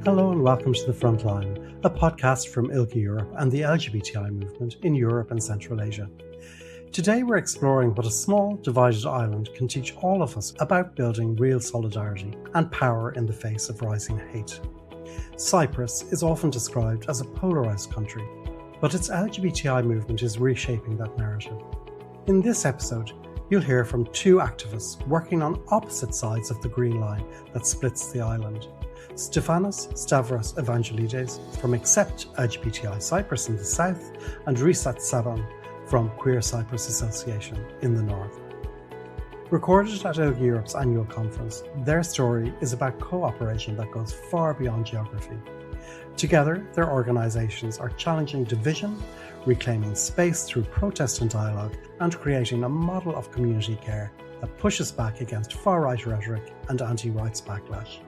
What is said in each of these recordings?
Hello and welcome to The Frontline, a podcast from ILGA-Europe and the LGBTI movement in Europe and Central Asia. Today we're exploring what a small, divided island can teach all of us about building real solidarity and power in the face of rising hate. Cyprus is often described as a polarised country, but its LGBTI movement is reshaping that narrative. In this episode, you'll hear from two activists working on opposite sides of the green line that splits the island. Stefanos Stavros Evangelides from Accept LGBTI Cyprus in the south and Reset Saban from Queer Cyprus Association in the north. Recorded at ILGA-Europe's annual conference, their story is about cooperation that goes far beyond geography. Together, their organisations are challenging division, reclaiming space through protest and dialogue, and creating a model of community care that pushes back against far-right rhetoric and anti-rights backlash.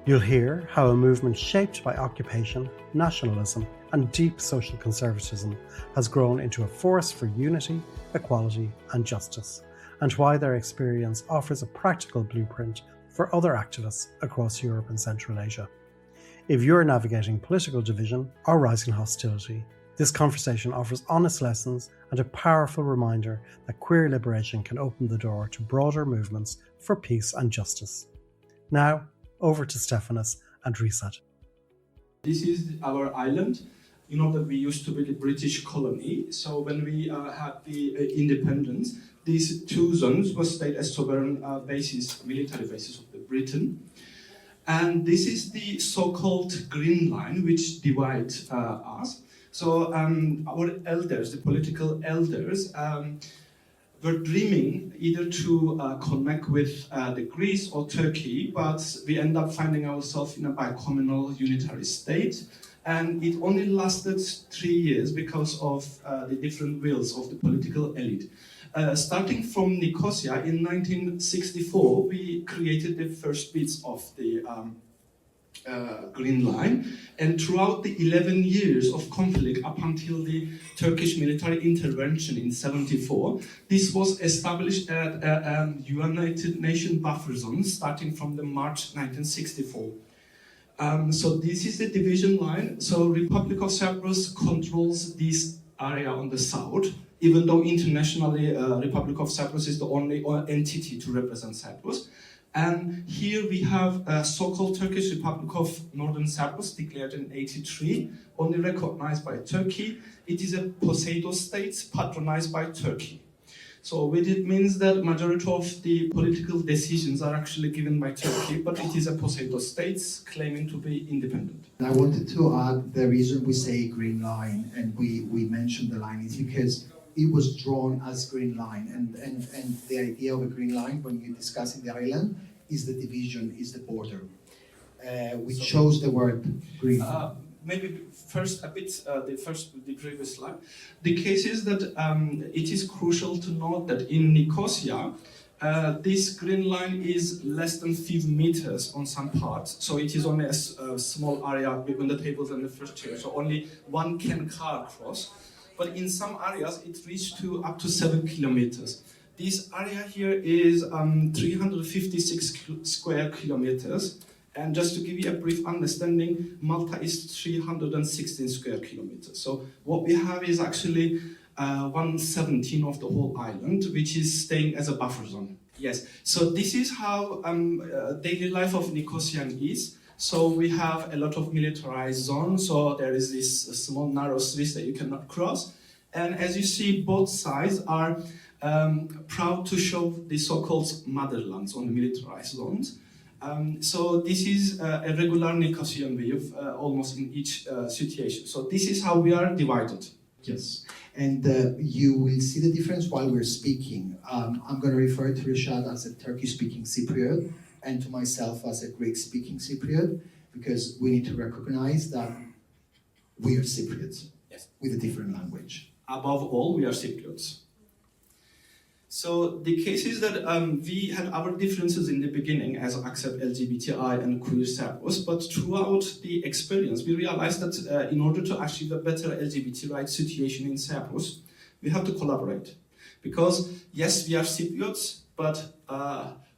You'll hear how a movement shaped by occupation, nationalism, and deep social conservatism has grown into a force for unity, equality, and justice, and why their experience offers a practical blueprint for other activists across Europe and Central Asia. If you're navigating political division or rising hostility, this conversation offers honest lessons and a powerful reminder that queer liberation can open the door to broader movements for peace and justice. Now, over to Stefanos and Reset. This is our island. You know that we used to be the British colony. So when we had the independence, these two zones were stayed as sovereign bases, military bases of the Britain. And this is the so-called Green Line, which divides us. So our elders, the political elders, were dreaming either to connect with the Greece or Turkey, but we end up finding ourselves in a bicommunal unitary state. And it only lasted 3 years because of the different wills of the political elite. Starting from Nicosia in 1964, we created the first bits of the Green Line, and throughout the 11 years of conflict up until the Turkish military intervention in 1974, this was established at a United Nations buffer zone starting from the March 1964. So this is the division line. So Republic of Cyprus controls this area on the south, even though internationally Republic of Cyprus is the only entity to represent Cyprus. And here we have a so-called Turkish Republic of Northern Cyprus, declared in 1983, only recognized by Turkey. It is a Poseidon state patronized by Turkey. So it means that majority of the political decisions are actually given by Turkey, but it is a Poseidon state claiming to be independent. I wanted to add the reason we say Green Line and we mentioned the line is because it was drawn as Green Line, and the idea of a Green Line when you're discussing the island is the division, is the border. We chose the word Green. Maybe first the previous slide. The case is that it is crucial to note that in Nicosia, this Green Line is less than 5 meters on some parts, so it is only a small area between the tables and the first chair, so only one car across. But in some areas, it reached to up to 7 kilometers. This area here is 356 square kilometers. And just to give you a brief understanding, Malta is 316 square kilometers. So what we have is actually 1/17 of the whole island, which is staying as a buffer zone. Yes, so this is how daily life of Nicosian is. So we have a lot of militarized zones, so there is this small narrow streets that you cannot cross. And as you see, both sides are proud to show the so-called motherlands on the militarized zones. So this is a regular Nicosian way of almost in each situation. So this is how we are divided. Yes, and you will see the difference while we're speaking. I'm going to refer to Rishad as a Turkish-speaking Cypriot, and to myself as a Greek-speaking Cypriot, because we need to recognize that we are Cypriots, yes, with a different language. Above all, we are Cypriots. So the case is that we had our differences in the beginning as Accept LGBTI and Queer Cyprus, but throughout the experience, we realized that in order to achieve a better LGBT rights situation in Cyprus, we have to collaborate. Because yes, we are Cypriots, but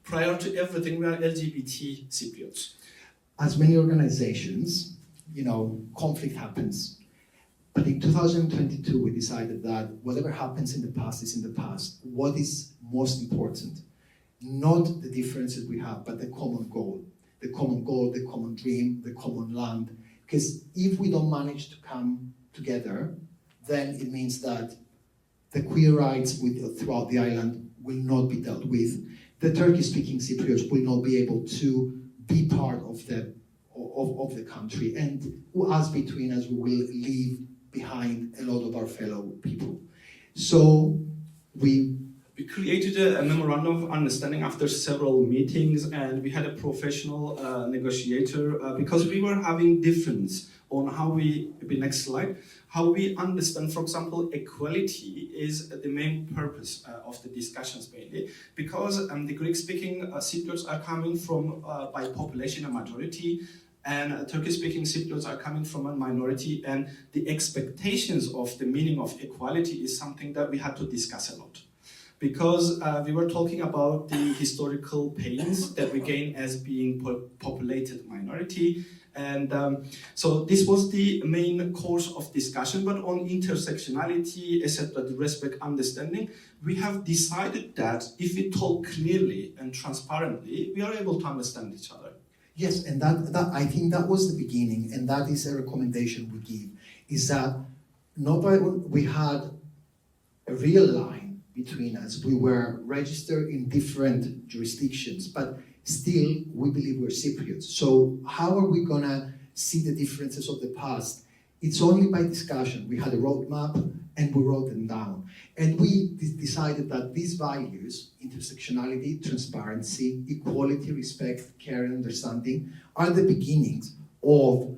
prior to everything, we are LGBT Cypriots. As many organizations, conflict happens. But in 2022, we decided that whatever happens in the past is in the past. What is most important? Not the differences we have, but the common goal. The common goal, the common dream, the common land. Because if we don't manage to come together, then it means that the queer rights throughout the island will not be dealt with. The Turkish-speaking Cypriots will not be able to be part of the country, and us between us, we will leave behind a lot of our fellow people. So we created a memorandum of understanding after several meetings, and we had a professional negotiator because we were having difference on how next slide, how we understand, for example, equality is the main purpose of the discussions mainly, because the Greek-speaking Cypriots are coming from, by population, a majority, and Turkish-speaking Cypriots are coming from a minority, and the expectations of the meaning of equality is something that we had to discuss a lot. Because we were talking about the historical pains that we gain as being populated minority, and so this was the main course of discussion. But on intersectionality, etc., the respect, understanding, we have decided that if we talk clearly and transparently, we are able to understand each other. Yes, and that I think that was the beginning, and that is a recommendation we give, is that we had a real line between us. We were registered in different jurisdictions, but still we believe we're Cypriots. So how are we gonna see the differences of the past? It's only by discussion. We had a roadmap and we wrote them down. And we decided that these values, intersectionality, transparency, equality, respect, care, and understanding, are the beginnings of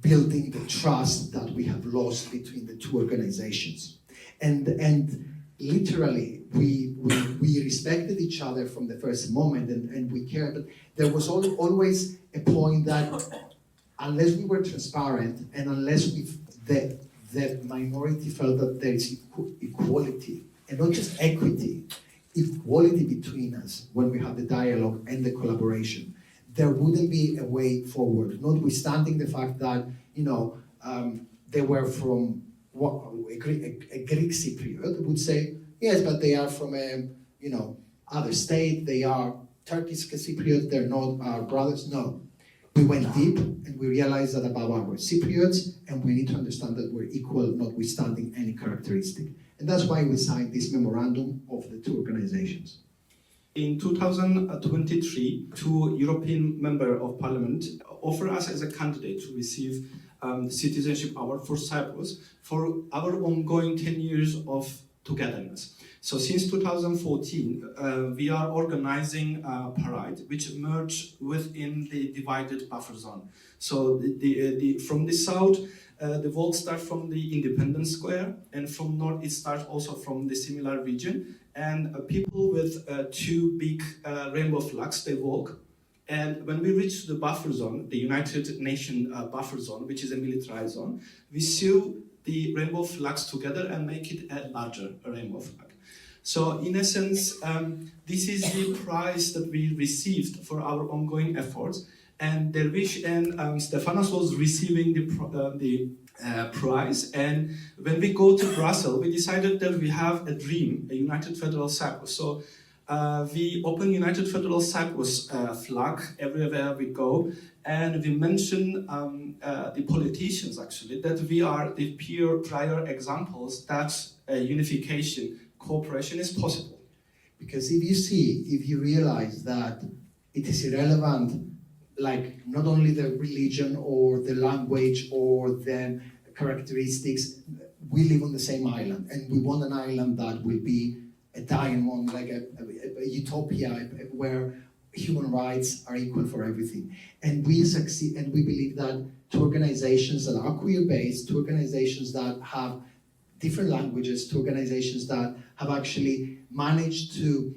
building the trust that we have lost between the two organizations. And literally, we respected each other from the first moment, and we cared, but there was always a point that unless we were transparent and unless the minority felt that there is equality, and not just equity, equality between us when we have the dialogue and the collaboration, there wouldn't be a way forward, notwithstanding the fact that, they were from a Greek Cypriot would say, yes, but they are from a, other state, they are Turkish Cypriot, they're not our brothers. No. We went deep and we realized that about our Cypriots, and we need to understand that we're equal, notwithstanding any characteristic. And that's why we signed this memorandum of the two organizations. In 2023, two European Member of Parliament offered us as a candidate to receive the Citizenship Award for Cyprus for our ongoing 10 years of togetherness. So since 2014, we are organizing a parade which emerged within the divided buffer zone. So from the south, the walk starts from the Independence Square, and from north it starts also from the similar region. And people with two big rainbow flags, they walk. And when we reach the buffer zone, the United Nations buffer zone, which is a militarized zone, we sew the rainbow flags together and make it a larger rainbow flag. So in essence, this is the prize that we received for our ongoing efforts. And Dervish and Stefanos was receiving the prize. And when we go to Brussels, we decided that we have a dream, a United Federal Cyprus. So we open United Federal Cyprus flag everywhere we go, and we mention the politicians actually, that we are the prior examples that unification, cooperation is possible. Because if you realize that it is irrelevant, like not only the religion or the language or the characteristics, we live on the same island, and we want an island that will be a diamond, like a utopia where human rights are equal for everything. And we succeed, and we believe that to organizations that are queer-based, to organizations that have different languages, to organizations that have actually managed to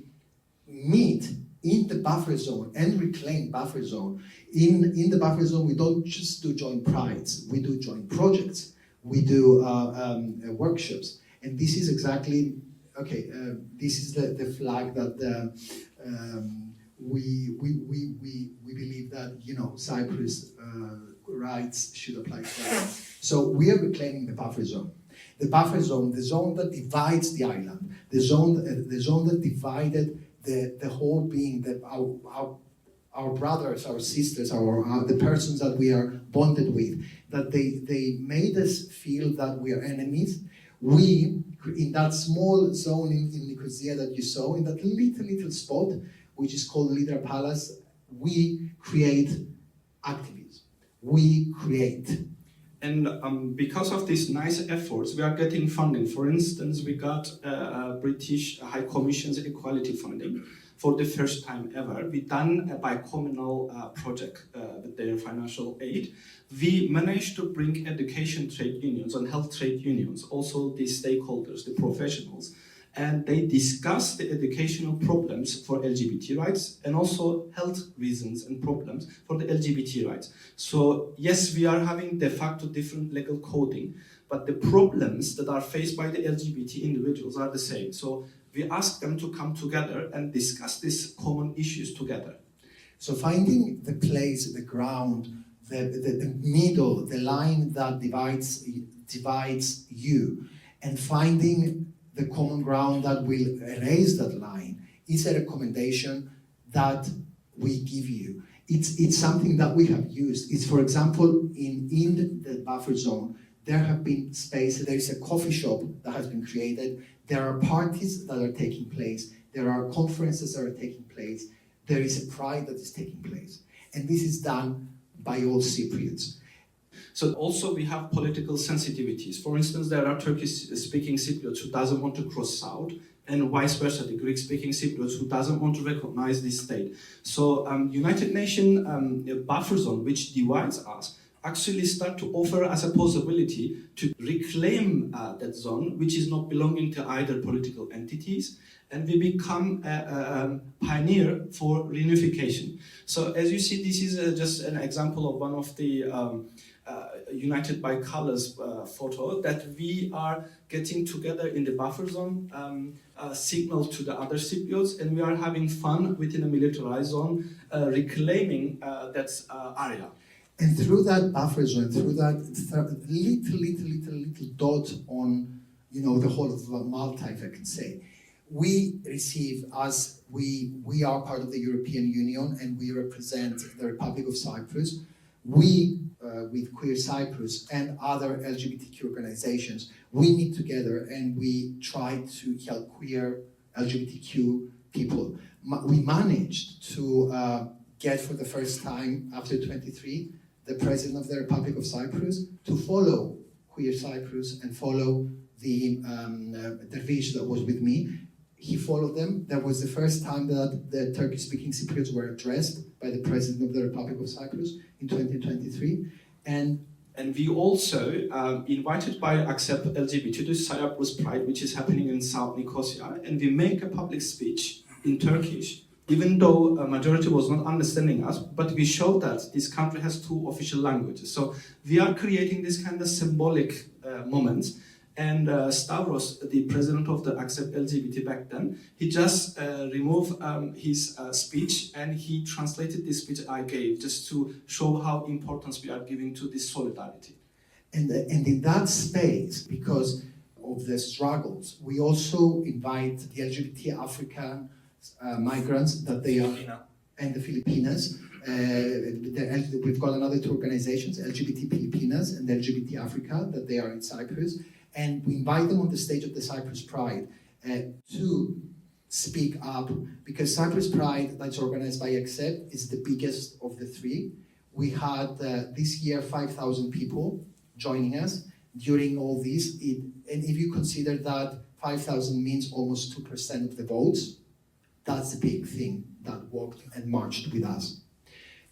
meet in the buffer zone and reclaim buffer zone. In the buffer zone, we don't just do joint prides, we do joint projects, we do workshops. And this is exactly, this is the flag that we believe that, you know, Cyprus rights should apply to us. So we are reclaiming the buffer zone. The buffer zone, the zone that divides the island, the zone that divided the whole being, that our brothers, our sisters, the persons that we are bonded with, that they made us feel that we are enemies. We, in that small zone in Nicosia that you saw, in that little spot, which is called Leader Palace, we create activism. We create. And because of these nice efforts, we are getting funding. For instance, we got British High Commission's equality funding for the first time ever. We done a bi-communal project with their financial aid. We managed to bring education trade unions and health trade unions, also the stakeholders, the professionals, and they discuss the educational problems for LGBT rights and also health reasons and problems for the LGBT rights. So yes, we are having de facto different legal coding, but the problems that are faced by the LGBT individuals are the same. So we ask them to come together and discuss these common issues together. So finding the place, the ground, the middle, the line that divides you, and finding the common ground that will erase that line is a recommendation that we give you. It's something that we have used. It's, for example, in the buffer zone, there have been spaces, there is a coffee shop that has been created, there are parties that are taking place, there are conferences that are taking place, there is a pride that is taking place. And this is done by all Cypriots. So also we have political sensitivities. For instance, there are Turkish-speaking Cypriots who doesn't want to cross south, and vice versa, the Greek-speaking Cypriots who doesn't want to recognize this state. So United Nations buffer zone, which divides us, actually start to offer us a possibility to reclaim that zone, which is not belonging to either political entities, and we become a pioneer for reunification. So as you see, this is just an example of one of the United by Colors photo that we are getting together in the buffer zone, signal to the other Cypriots, and we are having fun within a militarized zone, reclaiming that area. And through that buffer zone, through that little dot on, you know, the whole of Malta, if I can say, we receive, as we are part of the European Union and we represent the Republic of Cyprus, we, with Queer Cyprus and other LGBTQ organizations, we meet together and we try to help queer LGBTQ people. We managed to get for the first time after 23 the President of the Republic of Cyprus to follow Queer Cyprus and follow the Dervish that was with me. He followed them. That was the first time that the Turkish-speaking Cypriots were addressed by the President of the Republic of Cyprus in 2023. And we also invited by Accept LGBT to Cyprus Pride, which is happening in South Nicosia, and we make a public speech in Turkish, even though a majority was not understanding us, but we showed that this country has 2 official languages. So we are creating this kind of symbolic moments. And Stavros, the president of the Accept LGBT back then, he just removed his speech and he translated this speech I gave just to show how important we are giving to this solidarity. And in that space, because of the struggles, we also invite the LGBT African migrants that they are, and the Filipinas. We've got another 2 organizations, LGBT Filipinas and LGBT Africa, that they are in Cyprus. And we invite them on the stage of the Cyprus Pride to speak up, because Cyprus Pride, that's organized by Accept, is the biggest of the 3. We had this year 5,000 people joining us during all this. And if you consider that 5,000 means almost 2% of the votes, that's a big thing that walked and marched with us.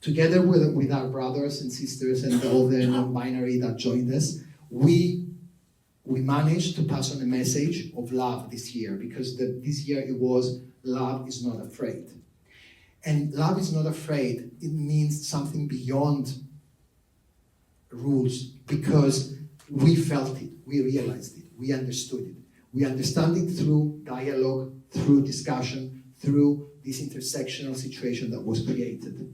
Together with our brothers and sisters and all the non-binary that joined us, we managed to pass on a message of love this year, because this year it was love is not afraid. And love is not afraid, it means something beyond rules, because we felt it, we realized it, we understood it. We understand it through dialogue, through discussion, through this intersectional situation that was created.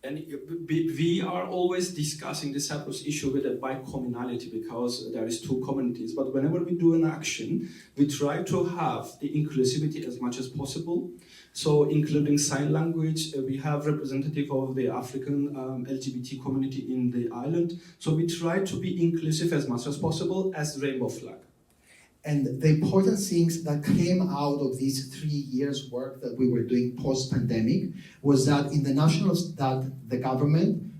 And we are always discussing the Cyprus issue with a bi-communality because there is two communities. But whenever we do an action, we try to have the inclusivity as much as possible. So including sign language, we have representative of the African LGBT community in the island. So we try to be inclusive as much as possible as rainbow flag. And the important things that came out of these 3 years work that we were doing post-pandemic was that in the that the government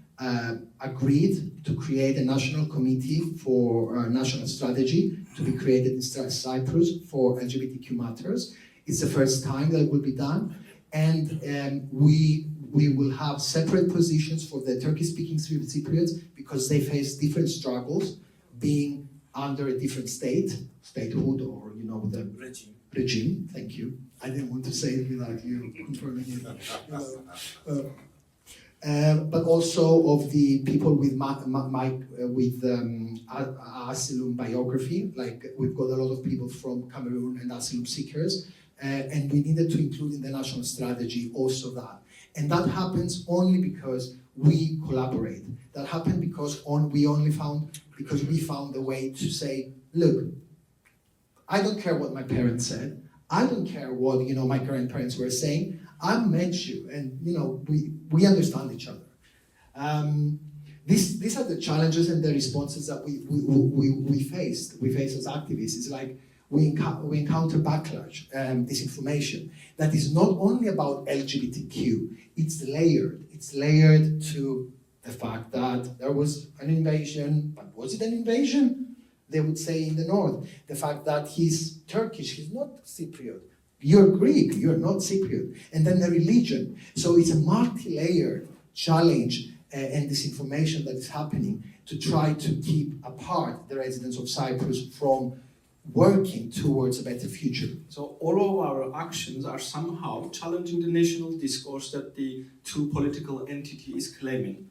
agreed to create a national committee for national strategy to be created in Cyprus for LGBTQ matters. It's the first time that it will be done. And we will have separate positions for the Turkish-speaking Cypriots because they face different struggles being under a different statehood, or the regime. Thank you. I didn't want to say it without you confirming it. But also of the people with asylum biography. Like we've got a lot of people from Cameroon and asylum seekers, and we needed to include in the national strategy also that. And that happens only because we collaborate. That happened because we found a way to say, look, I don't care what my parents said. I don't care what my grandparents were saying. I met you, and we understand each other. These are the challenges and the responses that we faced. We face as activists. It's like we encounter backlash, disinformation that is not only about LGBTQ. It's layered. It's layered to the fact that there was an invasion, but was it an invasion? They would say in the north. The fact that he's Turkish, he's not Cypriot. You're Greek, you're not Cypriot. And then the religion. So it's a multi-layered challenge and disinformation that is happening to try to keep apart the residents of Cyprus from working towards a better future. So all of our actions are somehow challenging the national discourse that the two political entities claiming.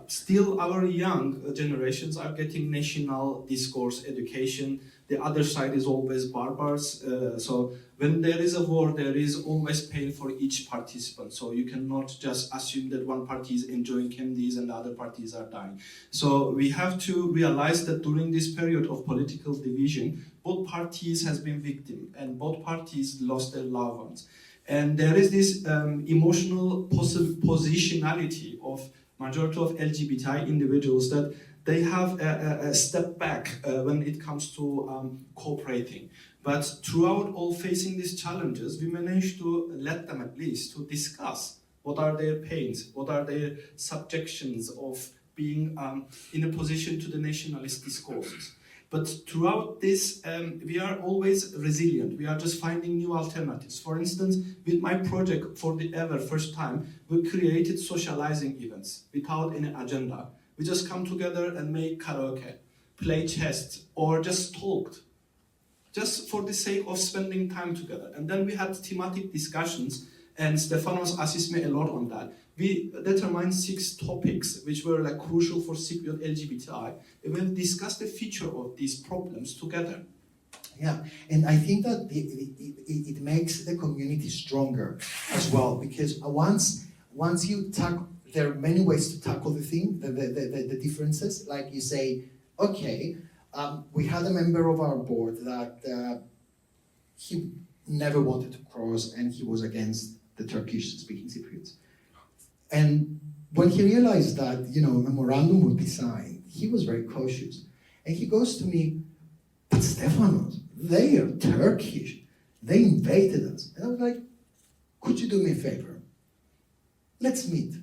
Still our young generations are getting national discourse education. The other side is always barbarous. So when there is a war, there is always pain for each participant. So you cannot just assume that one party is enjoying candies and the other parties are dying. So we have to realize that during this period of political division, both parties has been victim and both parties lost their loved ones. And there is this emotional positionality of majority of LGBTI individuals that they have a step back when it comes to cooperating. But throughout all facing these challenges, we managed to let them at least to discuss what are their pains, what are their subjections of being in a position to the nationalist discourses. But throughout this, we are always resilient. We are just finding new alternatives. For instance, with my project, for the ever first time, we created socializing events without any agenda. We just come together and make karaoke, play chess, or just talked, just for the sake of spending time together. And then we had thematic discussions, and Stefanos assisted me a lot on that. We determined 6 topics which were like crucial for Cypriot LGBTI, and we'll discuss the future of these problems together. Yeah, and I think that it makes the community stronger as well, because once you tackle, there are many ways to tackle the thing, the differences. Like you say, okay, we had a member of our board that he never wanted to cross, and he was against the Turkish-speaking Cypriots. And when he realized that, a memorandum would be signed, he was very cautious. And he goes to me, but Stefanos, they are Turkish. They invaded us. And I was like, could you do me a favor? Let's meet.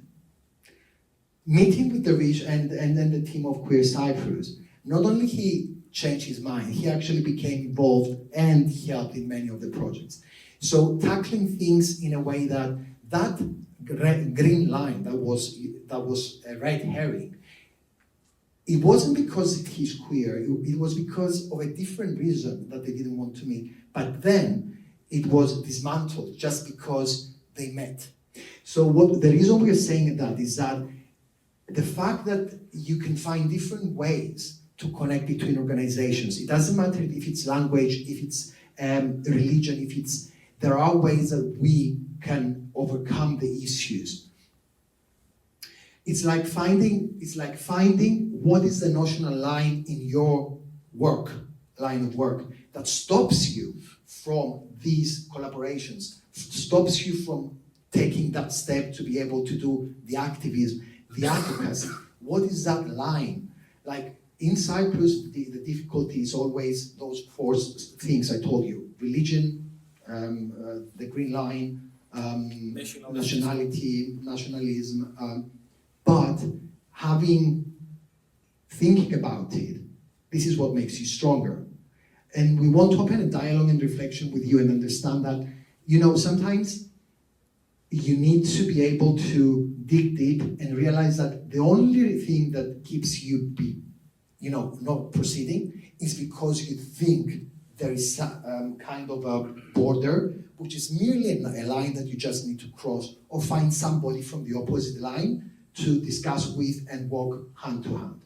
Meeting with the Rich and then the team of Queer Cyprus, not only he changed his mind, he actually became involved and he helped in many of the projects. So tackling things in a way that green line that was a red herring, it wasn't because he's queer, it was because of a different reason that they didn't want to meet. But then it was dismantled just because they met. So the reason we are saying that is that the fact that you can find different ways to connect between organizations, it doesn't matter if it's language, if it's religion, if it's There are ways that we can overcome the issues. It's like finding what is the notional line in your line of work that stops you from these collaborations, stops you from taking that step to be able to do the activism, the advocacy. What is that line? Like in Cyprus, the difficulty is always those four things I told you: religion, the green line, nationality, nationalism. But thinking about it, this is what makes you stronger. And we want to open a dialogue and reflection with you and understand that, sometimes you need to be able to dig deep and realize that the only thing that keeps you not proceeding is because you think there is kind of a border, which is merely a line that you just need to cross, or find somebody from the opposite line to discuss with and walk hand to hand.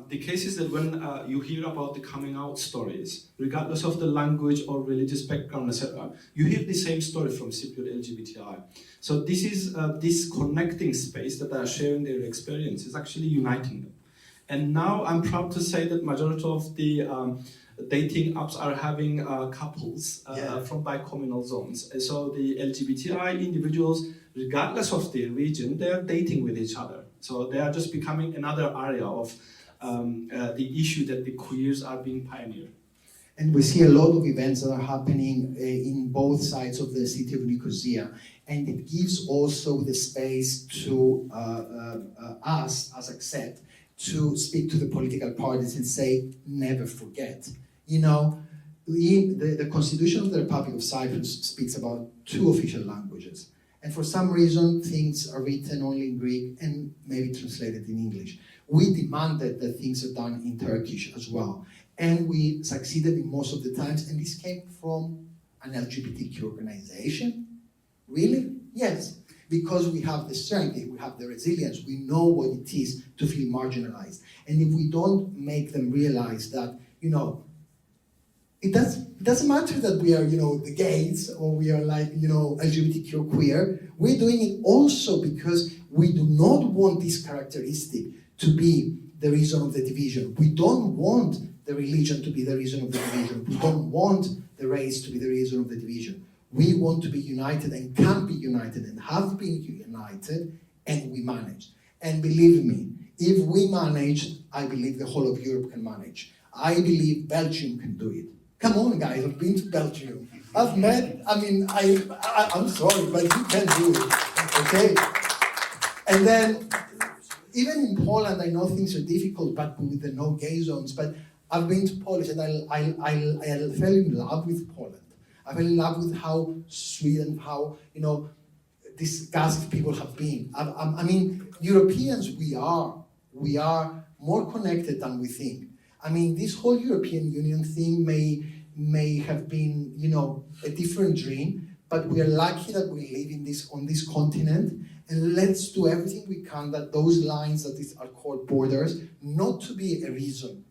The case is that when you hear about the coming out stories, regardless of the language or religious background, etc., you hear the same story from Cypriot LGBTI. So this is this connecting space that they are sharing their experience is actually uniting them. And now I'm proud to say that majority of the dating apps are having couples from bicommunal zones. So the LGBTI individuals, regardless of their region, they are dating with each other. So they are just becoming another area of the issue that the queers are being pioneered. And we see a lot of events that are happening in both sides of the city of Nicosia. And it gives also the space to us as ACCEPT to speak to the political parties and say, never forget. The Constitution of the Republic of Cyprus speaks about 2 official languages. And for some reason, things are written only in Greek and maybe translated in English. We demanded that things are done in Turkish as well. And we succeeded in most of the times. And this came from an LGBTQ organization. Really? Yes. Because we have the strength, we have the resilience, we know what it is to feel marginalized. And if we don't make them realize that, it doesn't matter that we are, the gays, or we are like, LGBTQ or queer. We're doing it also because we do not want this characteristic to be the reason of the division. We don't want the religion to be the reason of the division. We don't want the race to be the reason of the division. We want to be united and can be united and have been united, and we managed. And believe me, if we managed, I believe the whole of Europe can manage. I believe Belgium can do it. Come on, guys, I've been to Belgium. I'm sorry, but you can do it, okay? And then, even in Poland, I know things are difficult, but with the no gay zones, but I've been to Poland and I fell in love with Poland. I fell in love with how sweet and how, disgusting people have been. Europeans, we are more connected than we think. This whole European Union thing may have been, a different dream, but we are lucky that we live on this continent, and let's do everything we can that those lines that are called borders, not to be a reason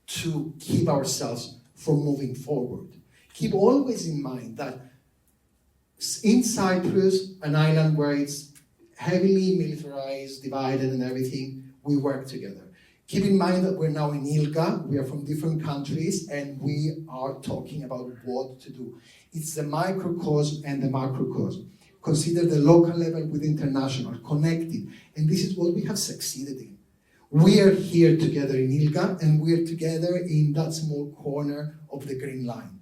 to keep ourselves from moving forward. Keep always in mind that in Cyprus, an island where it's heavily militarized, divided and everything, we work together. Keep in mind that we're now in ILGA, we are from different countries, and we are talking about what to do. It's the microcosm and the macrocosm. Consider the local level with international, connected, and this is what we have succeeded in. We are here together in ILGA, and we are together in that small corner of the Green Line.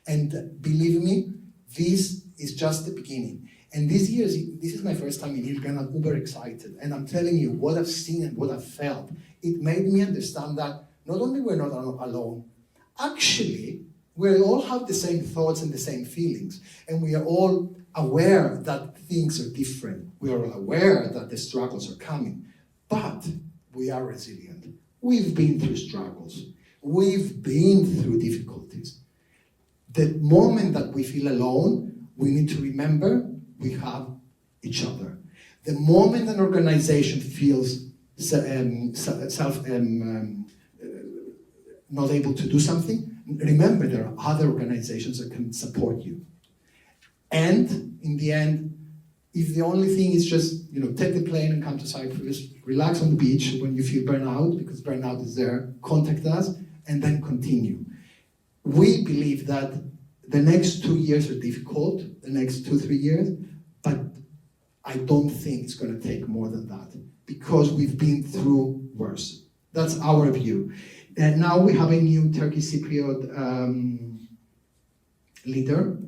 And believe me, this is just the beginning. And this is my first time in ILGA, and I'm uber excited. And I'm telling you, what I've seen and what I've felt, it made me understand that not only we're not alone, actually, we all have the same thoughts and the same feelings. And we are all aware that things are different. We are all aware that the struggles are coming. But we are resilient. We've been through struggles. We've been through difficulties. The moment that we feel alone, we need to remember we have each other. The moment an organization feels not able to do something, remember there are other organizations that can support you. And in the end, if the only thing is just, take the plane and come to Cyprus, relax on the beach when you feel burnout, because burnout is there, contact us, and then continue. We believe that the next 2 years are difficult, the next 2-3 years, but I don't think it's going to take more than that, because we've been through worse. That's our view. And now we have a new Turkish Cypriot leader.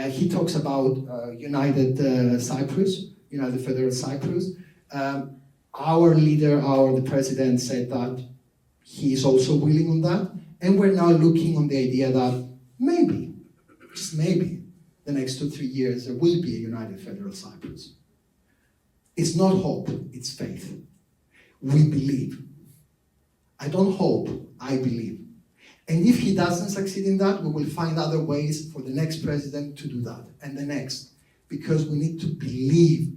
He talks about United Cyprus, United Federal Cyprus. Our leader, the president, said that he is also willing on that. And we're now looking on the idea that maybe, just maybe, the next 2-3 years there will be a United Federal Cyprus. It's not hope, it's faith. We believe. I don't hope, I believe. And if he doesn't succeed in that, we will find other ways for the next president to do that, and the next, because we need to believe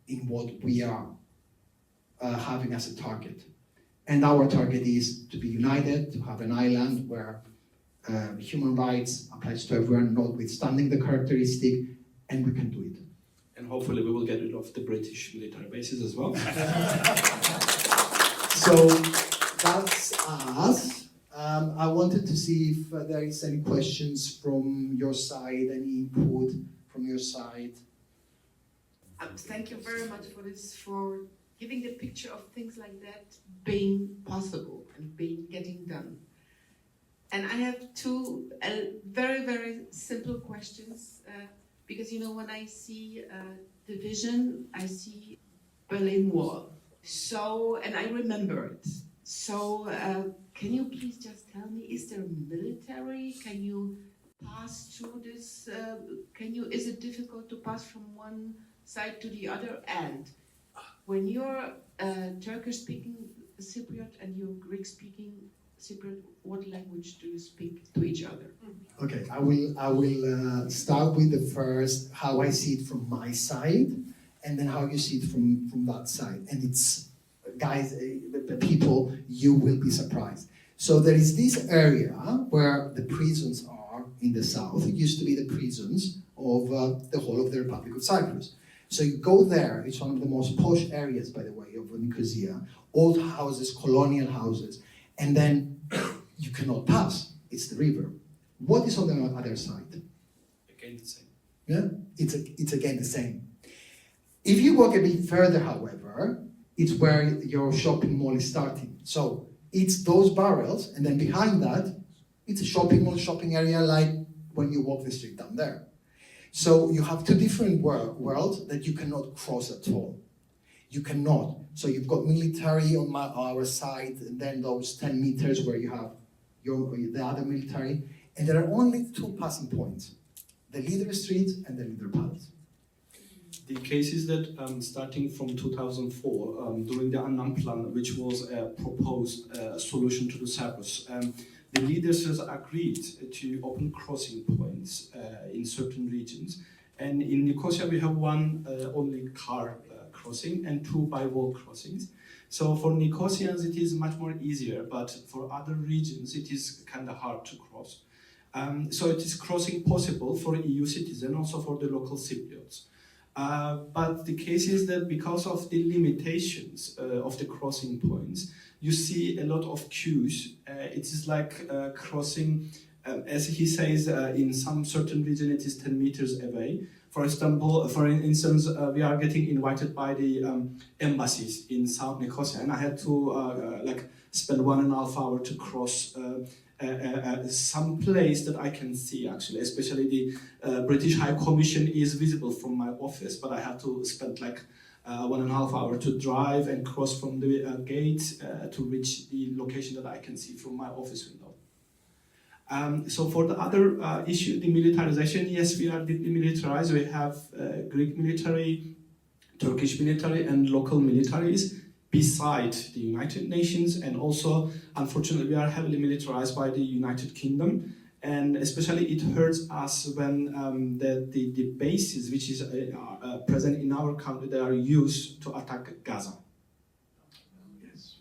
in what we are having as a target. And our target is to be united, to have an island where human rights applies to everyone, notwithstanding the characteristic, and we can do it. And hopefully we will get rid of the British military bases as well. So that's us. I wanted to see if there is any questions from your side, any input from your side. Thank you very much for this, for giving the picture of things like that being possible and getting done. And I have two very, very simple questions, because when I see division, I see Berlin Wall. So, and I remember it. So, can you please just tell me, is there military? Can you pass through this? Is it difficult to pass from one side to the other? And when you're Turkish-speaking Cypriot and you're Greek-speaking Cypriot, what language do you speak to each other? Okay, I will start with the first, how I see it from my side, and then how you see it from that side. And it's, guys, the people, you will be surprised. So there is this area where the prisons are in the south. It used to be the prisons of the whole of the Republic of Cyprus. So you go there, it's one of the most posh areas, by the way, of Nicosia, old houses, colonial houses, and then you cannot pass, it's the river. What is on the other side? Again the same. Yeah, it's again the same. If you walk a bit further, however, it's where your shopping mall is starting. So it's those barrels, and then behind that, it's a shopping mall, shopping area, like when you walk the street down there. So you have two different worlds that you cannot cross at all. You cannot. So you've got military on our side, and then those 10 meters where you have the other military, and there are only two passing points, the Leader Street and the Leader Palace. The case is that starting from 2004, during the Annan Plan, which was a proposed solution to the Cyprus, the leaders has agreed to open crossing points in certain regions. And in Nicosia, we have one only car crossing and two by-wall crossings. So for Nicosians, it is much more easier, but for other regions, it is kind of hard to cross. So it is crossing possible for EU citizens, also for the local Cypriots. But the case is that because of the limitations of the crossing points, you see a lot of queues. It is like crossing, as he says, in some certain region it is 10 meters away. For example, for instance, we are getting invited by the embassies in South Nicosia, and I had to spend 1.5 hours to cross some place that I can see, actually, especially the British High Commission is visible from my office, but I had to spend 1.5 hours to drive and cross from the gate to reach the location that I can see from my office window. So for the other issue, the militarization, yes, we are deeply militarized. We have Greek military, Turkish military, and local militaries beside the United Nations, and also, unfortunately, we are heavily militarized by the United Kingdom, and especially it hurts us when the bases which is present in our country, they are used to attack Gaza. Yes.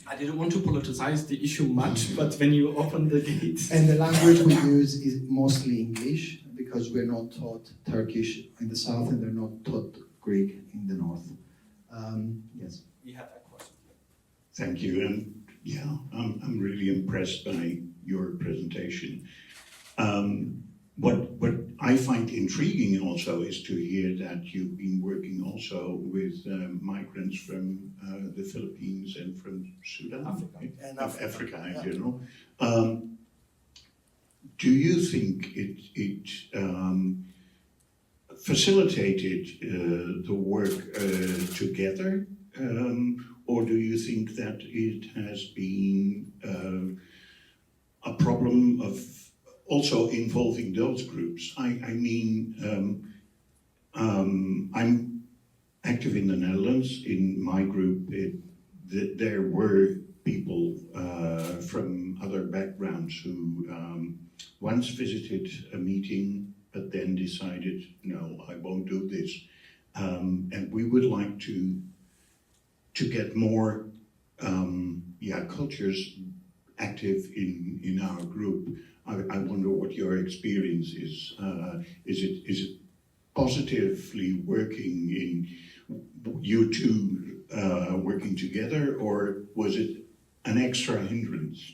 I didn't want to politicize the issue much, but when you open the gates... And the language we use is mostly English, because we're not taught Turkish in the south and they're not taught Greek in the north. Yes. We had that question. Thank you, and yeah, I'm really impressed by your presentation. What I find intriguing also is to hear that you've been working also with migrants from the Philippines and from Sudan, And Africa in yeah. general. Do you think it facilitated the work together, or do you think that it has been a problem of also involving those groups? I mean, I'm active in the Netherlands. In my group, there were people from other backgrounds who once visited a meeting, but then decided, no, I won't do this. And we would like to get more cultures active in our group. I wonder what your experience is. Is it positively working in you two working together, or was it an extra hindrance?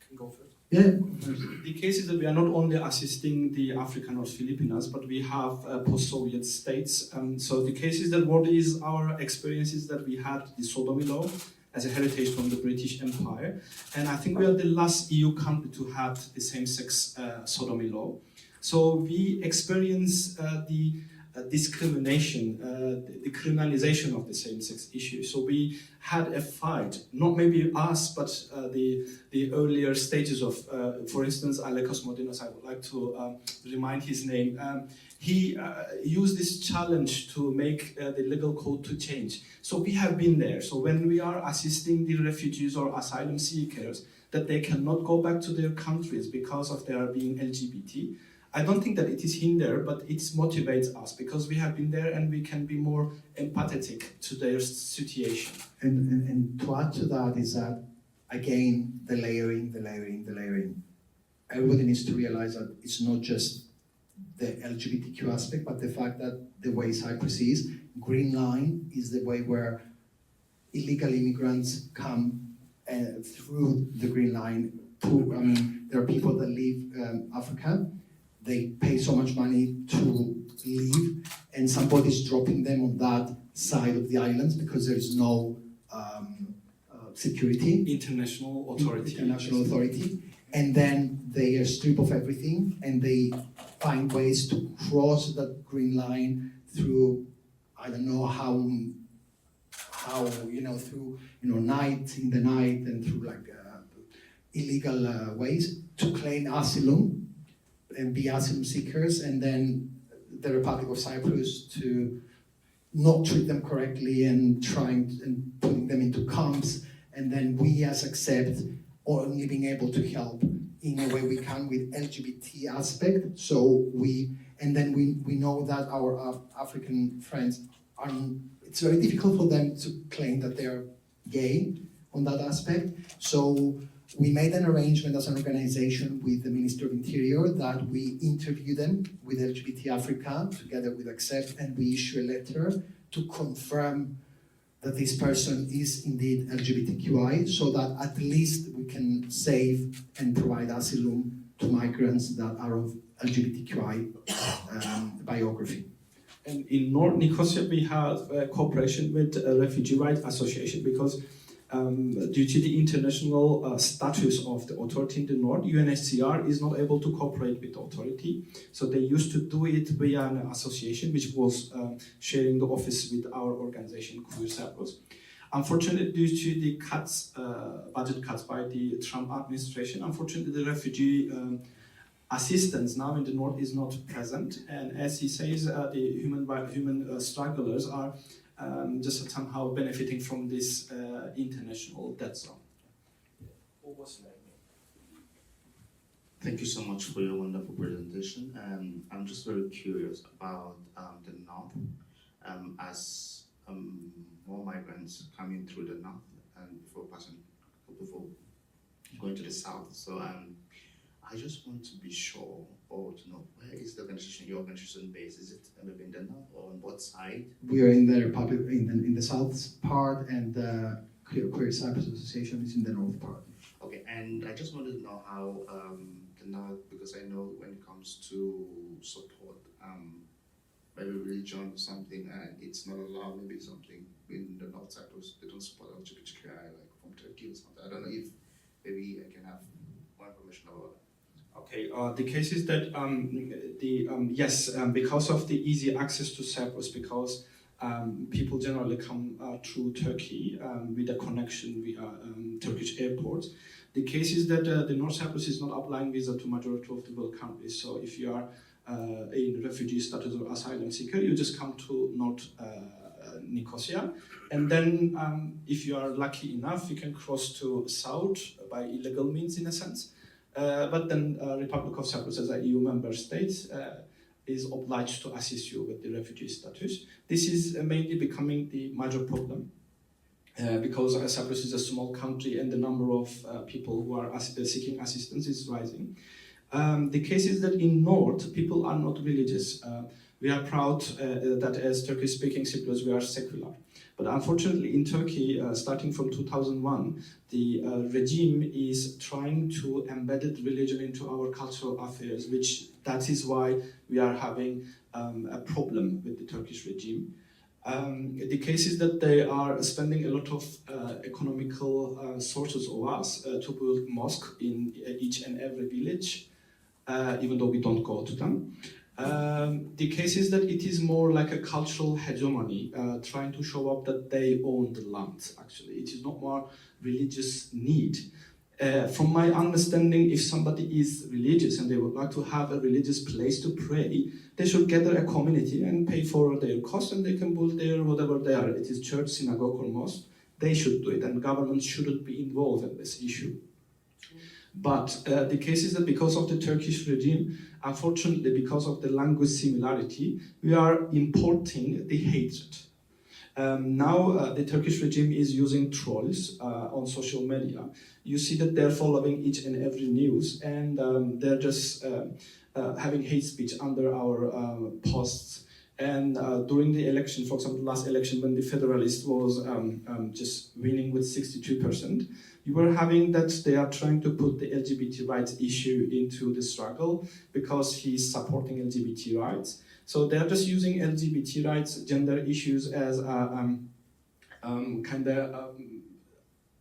Can go first. Yeah. The case is that we are not only assisting the African or Filipinos, but we have post-Soviet states. So the case is that what is our experience is that we had the sodomy law as a heritage from the British Empire. And I think we are the last EU country to have the same-sex sodomy law. So we experience the discrimination, the criminalization of the same-sex issue. So we had a fight, not maybe us, but the earlier stages of, for instance, Alekos Modinos, I would like to remind his name. He used this challenge to make the legal code to change. So we have been there. So when we are assisting the refugees or asylum seekers, that they cannot go back to their countries because of their being LGBT, I don't think that it is hinder, but it motivates us because we have been there and we can be more empathetic to their situation. And to add to that is that, again, the layering. Everybody needs to realize that it's not just the LGBTQ aspect, but the fact that the way Cyprus is, Green Line is the way where illegal immigrants come through the Green Line. There are people that leave Africa. They pay so much money to leave, and somebody's dropping them on that side of the island because there is no security. International authority. And then they strip off everything, and they find ways to cross that Green Line through, I don't know how through night in the night and through illegal ways to claim asylum and be asylum seekers, and then the Republic of Cyprus to not treat them correctly and putting them into camps, and then we as accept only being able to help in a way we can with LGBT aspect. So we know that our African friends it's very difficult for them to claim that they're gay on that aspect. So we made an arrangement as an organization with the Ministry of Interior that we interview them with LGBT Africa together with Accept, and we issue a letter to confirm that this person is indeed LGBTQI, so that at least we can save and provide asylum to migrants that are of LGBTQI biography. And in North Nicosia, we have a cooperation with a Refugee Rights Association because due to the international status of the authority in the north, UNHCR is not able to cooperate with the authority. So they used to do it via an association which was sharing the office with our organization, Queer Cyprus. Unfortunately, due to the budget cuts by the Trump administration, unfortunately the refugee assistance now in the north is not present. And as he says, the human strugglers are just somehow benefiting from this international debt zone. Thank you so much for your wonderful presentation. I'm just very curious about the north. As more migrants coming through the north and before going to the south. So I just want to be sure or to know, where is the organization, your organization based? Is it maybe in the north or on what side? We are in the Republic, in the south part, and the Queer Cyprus Association is in the north part. Okay, and I just wanted to know how the north, because I know when it comes to support maybe religion or something, and it's not allowed, maybe something in the North Cyprus, they don't support LGBTQI, like from Turkey or something. I don't know if maybe I can have more information about that. Okay, the case is that because of the easy access to Cyprus, because people generally come through Turkey with a connection via Turkish airports. The case is that the North Cyprus is not applying visa to majority of the world countries. So if you are in refugee status or asylum seeker, you just come to North Nicosia, and then if you are lucky enough, you can cross to South by illegal means, in a sense. But then Republic of Cyprus, as an EU member state, is obliged to assist you with the refugee status. This is mainly becoming the major problem because Cyprus is a small country and the number of people who are seeking assistance is rising. The case is that in North, people are not religious. We are proud that as Turkish-speaking Cypriots, we are secular. But unfortunately, in Turkey, starting from 2001, the regime is trying to embed religion into our cultural affairs, that is why we are having a problem with the Turkish regime. The case is that they are spending a lot of economical sources of us to build mosque in each and every village, even though we don't go to them. The case is that it is more like a cultural hegemony, trying to show up that they own the land, actually. It is not more religious need. From my understanding, if somebody is religious and they would like to have a religious place to pray, they should gather a community and pay for their cost, and they can build their whatever they are. It is church, synagogue, or mosque. They should do it, and government shouldn't be involved in this issue. But the case is that because of the Turkish regime, unfortunately, because of the language similarity, we are importing the hatred. Now the Turkish regime is using trolls on social media. You see that they're following each and every news, and they're just having hate speech under our posts. And during the election, for example, last election when the Federalist was just winning with 62%, you were having that they are trying to put the LGBT rights issue into the struggle because he's supporting LGBT rights. So they're just using LGBT rights, gender issues as kind of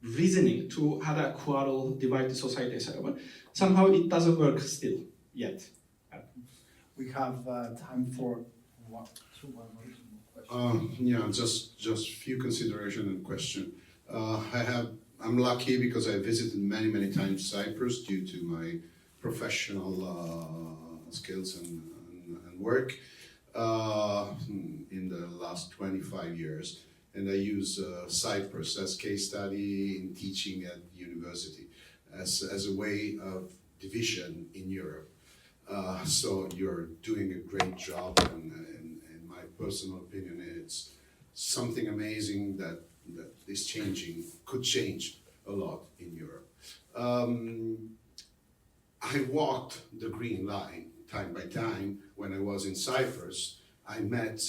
reasoning to have a quarrel, divide the society, etc. Somehow it doesn't work still yet. We have time for one more question. Just few consideration and question. I'm lucky because I visited many times Cyprus due to my professional skills and work in the last 25 years, and I use Cyprus as case study in teaching at university as a way of division in Europe. So you're doing a great job, and in my personal opinion, it's something amazing that is could change a lot in Europe. I walked the Green Line time by time when I was in Cyprus. I met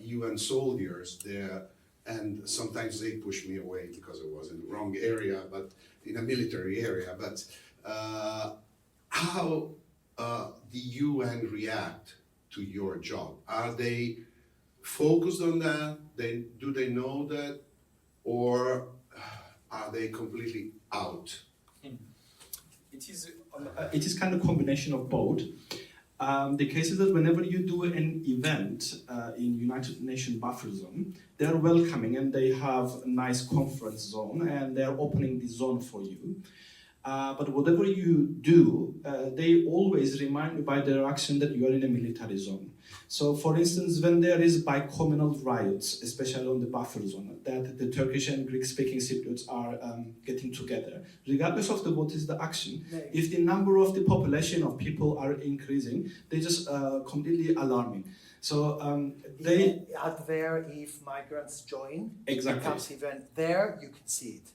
UN soldiers there, and sometimes they pushed me away because I was in the wrong area, but in a military area. But how the UN react to your job? Are they focused on that? Do they know that? Or are they completely out? It is kind of a combination of both. The case is that whenever you do an event in United Nations buffer zone, they are welcoming and they have a nice conference zone and they are opening the zone for you. But whatever you do, they always remind you by their action that you are in a military zone. So, for instance, when there is bi-communal riots, especially on the buffer zone, that the Turkish and Greek-speaking Cypriots are getting together, regardless of what is the action, if the number of the population of people are increasing, they just completely alarming. So they at there, if migrants join, exactly. It becomes even there. You can see it.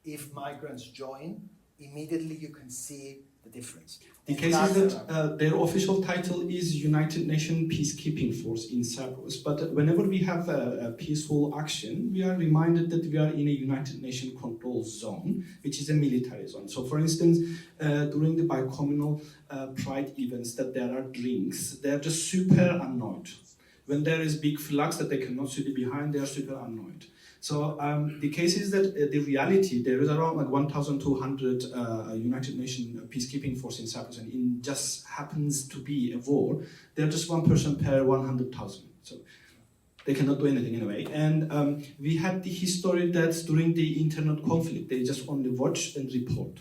If migrants join, immediately you can see the difference. The case is that their official title is United Nations Peacekeeping Force in Cyprus, but whenever we have a peaceful action, we are reminded that we are in a United Nations control zone, which is a military zone. So, for instance, during the bi-communal pride events, that there are drinks, they are just super annoyed. When there is big flags that they cannot see behind, they are super annoyed. So the case is that the reality, there is around like 1,200 United Nations peacekeeping force in Cyprus, and it just happens to be a war. They're just one person per 100,000. So they cannot do anything anyway. And we had the history that during the internet conflict, they just only watch and report.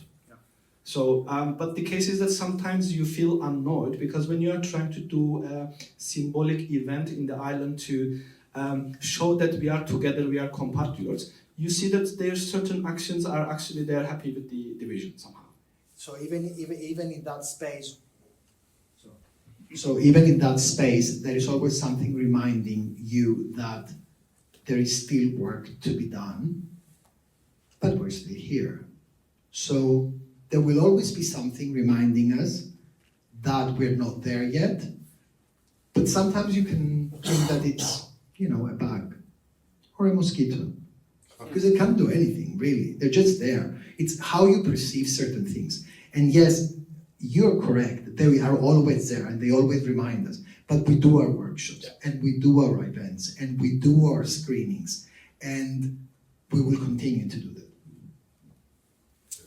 So, but the case is that sometimes you feel annoyed because when you are trying to do a symbolic event in the island to show that we are together, we are compatriots, you see that their certain actions are actually, they are happy with the division somehow. So even in that space, so even in that space, there is always something reminding you that there is still work to be done, but we're still here. So there will always be something reminding us that we're not there yet, but sometimes you can think that it's, you know, a bug or a mosquito, because they can't do anything, really. They're just there. It's how you perceive certain things. And yes, you're correct. They are always there and they always remind us. But we do our workshops and we do our events and we do our screenings, and we will continue to do that.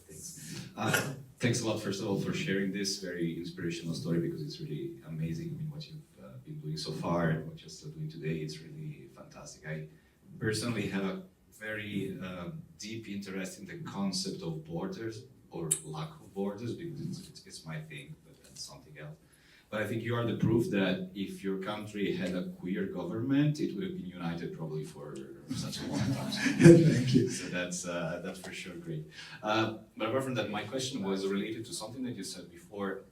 Thanks. Thanks a lot, first of all, for sharing this very inspirational story, because it's really amazing. I mean, what you've been doing so far and what you're still doing today, it's really fantastic. I personally have a very deep interest in the concept of borders or lack of borders, because it's my thing, but that's something else. But I think you are the proof that if your country had a queer government, it would have been united probably for such a long time. Thank you. So that's for sure great. But apart from that, my question was related to something that you said before.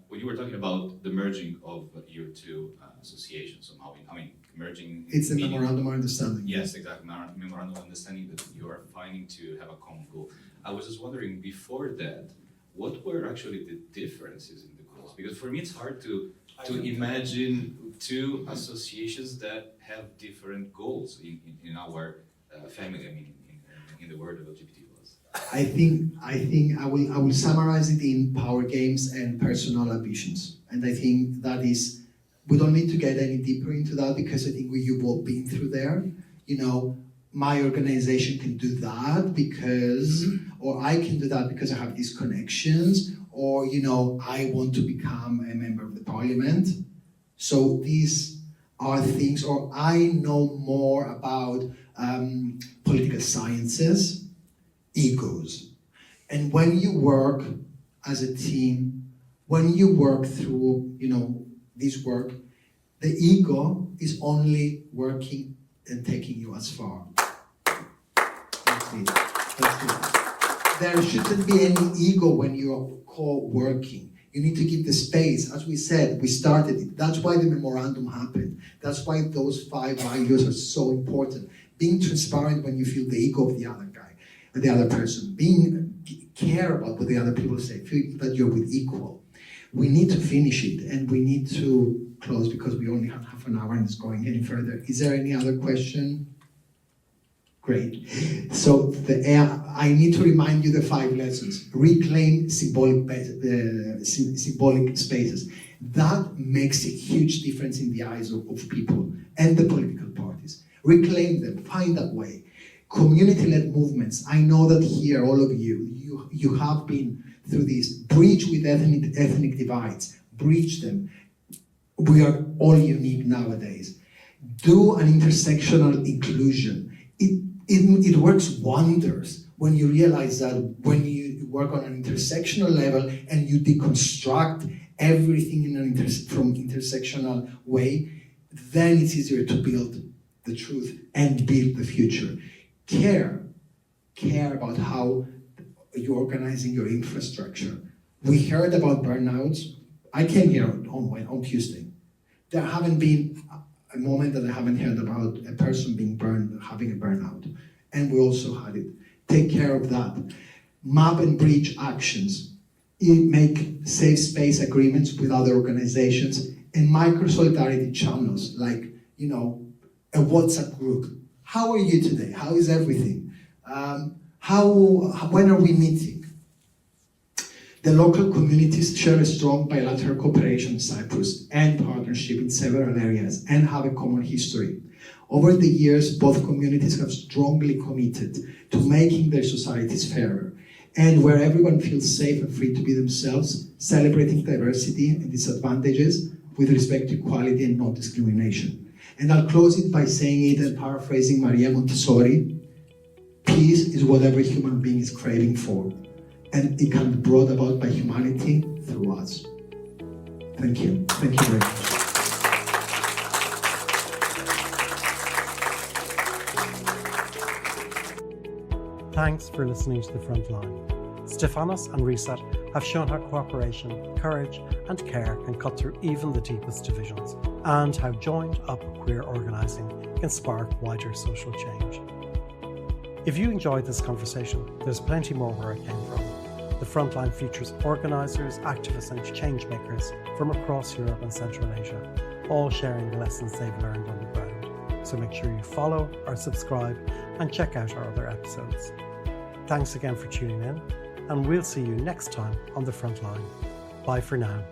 When you were talking about the merging of your two associations somehow, I mean, merging... It's a memorandum of understanding. Yes, exactly, memorandum of understanding that you are finding to have a common goal. I was just wondering, before that, what were actually the differences in the goals? Because for me, it's hard to imagine two associations that have different goals in our family, I mean, in the world of LGBT+. I think I will summarize it in power games and personal ambitions, and I think that is, we don't need to get any deeper into that, because I think you've all been through there. You know, my organization can do that because, or I can do that because I have these connections, or, you know, I want to become a member of the parliament. So these are things, or I know more about political sciences, egos. And when you work as a team, when you work through, you know, this work, the ego is only working and taking you as far. That's it. That's it. There shouldn't be any ego when you're co-working. You need to give the space. As we said, we started it. That's why the memorandum happened. That's why those 5 values are so important. Being transparent when you feel the ego of the other guy, the other person, care about what the other people say, feel that you're with equal. We need to finish it, and we need to close because we only have half an hour and it's going any further. Is there any other question? Great. So I need to remind you the 5 lessons. Reclaim symbolic spaces. That makes a huge difference in the eyes of people and the political parties. Reclaim them, find that way. Community-led movements. I know that here, all of you have been through this. Bridge with ethnic divides. Bridge them. We are all unique nowadays. Do an intersectional inclusion. It works wonders when you realize that when work on an intersectional level and you deconstruct everything in from intersectional way, then it's easier to build the truth and build the future. Care about how you're organizing your infrastructure. We heard about burnouts. I came here on Tuesday. There haven't been a moment that I haven't heard about a person being burned, having a burnout. And we also had it. Take care of that. Map and bridge actions. Make safe space agreements with other organizations and micro solidarity channels like, a WhatsApp group. How are you today? How is everything? When are we meeting? The local communities share a strong bilateral cooperation in Cyprus and partnership in several areas and have a common history. Over the years, both communities have strongly committed to making their societies fairer and where everyone feels safe and free to be themselves, celebrating diversity and disadvantages with respect to equality and non-discrimination. And I'll close it by saying it and paraphrasing Maria Montessori: peace is what every human being is craving for, and it can be brought about by humanity through us. Thank you. Thank you very much. Thanks for listening to The Frontline. Stefanos and Reset have shown how cooperation, courage and care can cut through even the deepest divisions, and how joined-up queer organising can spark wider social change. If you enjoyed this conversation, there's plenty more where it came from. The Frontline features organisers, activists and change makers from across Europe and Central Asia, all sharing the lessons they've learned on the ground. So make sure you follow or subscribe and check out our other episodes. Thanks again for tuning in, and we'll see you next time on The Frontline. Bye for now.